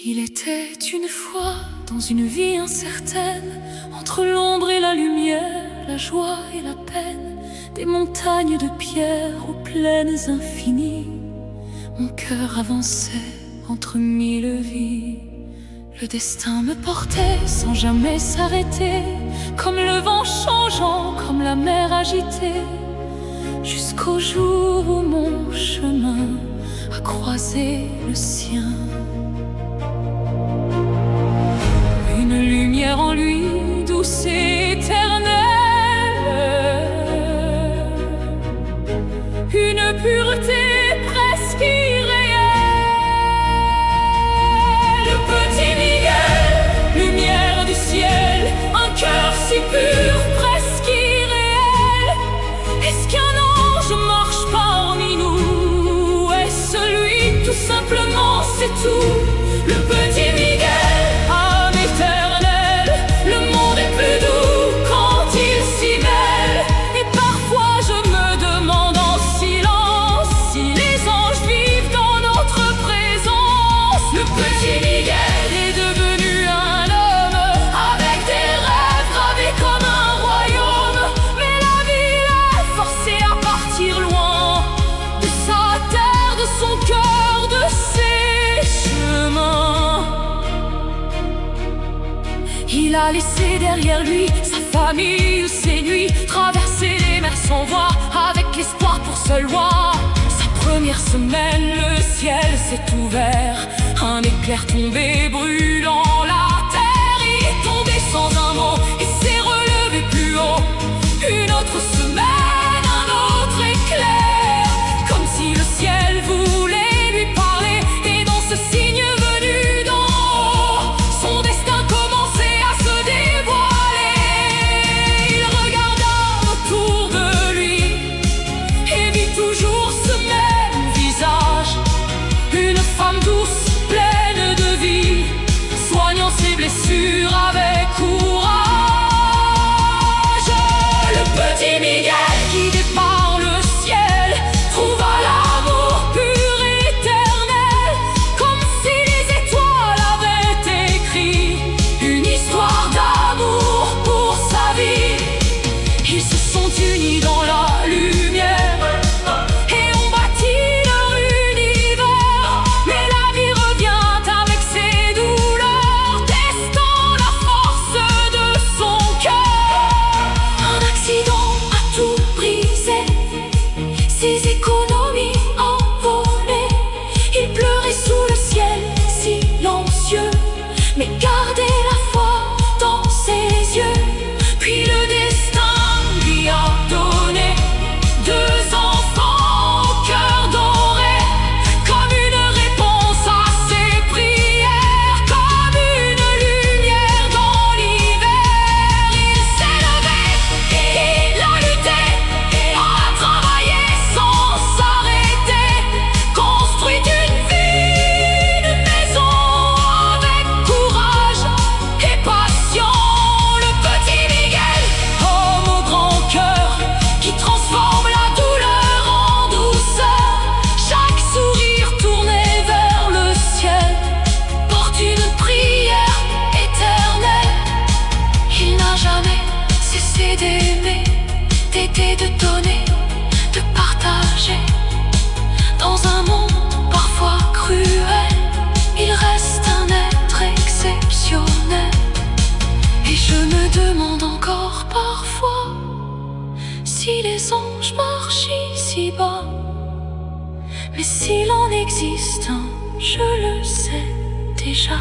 Il était une fois dans une vie incertaine, entre l'ombre et la lumière, la joie et la peine, des montagnes de pierre aux plaines infinies. Mon cœur avançait entre mille vies. Le destin me portait sans jamais s'arrêter, comme le vent changeant, comme la mer agitée, jusqu'au jour où mon chemin a croisé le sien. Une lumière en lui, douce et éternelle, une pureté presque irréelle. Le petit Miguel, lumière du ciel, un cœur si pur, presque irréel. Est-ce qu'un ange marche parmi nous? Est-ce lui, tout simplement, c'est tout? Le petit Miguel, âme éternelle, le monde est plus doux quand il s'y mêle. Et parfois je me demande en silence si les anges vivent dans notre présence. Le petit Miguel est devenu un homme avec des rêves gravés comme un royaume. Mais la vie l'a forcé à partir loin de sa terre, de son cœur, de ses chemins. Il a laissé derrière lui sa famille, ses nuits, traverser les mers sans voix, avec l'espoir pour seule loi. Sa première semaine, le ciel s'est ouvert, un éclair tombé brûlant la terre. Il est tombé sans un mot et s'est relevé plus haut. Une autre semaine, un autre éclair, comme si le ciel voulait lui parler. Et dans ce signe venu d'en haut, son destin commençait à se dévoiler. Il regarda autour de lui et vit toujours ce même visage, une femme douce, pleine de vie, soignant ses blessures avec courage. Le petit Miguel, guidé par le ciel, trouva l'amour pur et éternel, comme si les étoiles avaient écrit une histoire d'amour pour sa vie. Ils se sont unis dans la lumière et ont bâti leur univers. Mais la vie revient avec ses douleurs, testant la force de son cœur. Un accident a tout brisé, ses économies envolées. Il pleurait sous le ciel silencieux, mais gardait la foi dans ses yeux. Puis le destin lui a donné deux enfants au cœur doré, comme une réponse à ses prières, comme une lumière dans l'hiver. Il s'est levé, il a lutté, a travaillé sans s'arrêter, construit une vie, une maison avec courage et passion. Le petit Miguel, homme au grand cœur, qui transforme la douleur en douceur. Chaque sourire tourné vers le ciel porte une prière éternelle. Il n'a jamais cessé d'aimer, d'aider, de donner, de partager. Dans un monde parfois cruel, il reste un être exceptionnel. Et je me demande encore parfois si les anges marchent ici-bas. Mais s'il en existe un, je le sais déjà.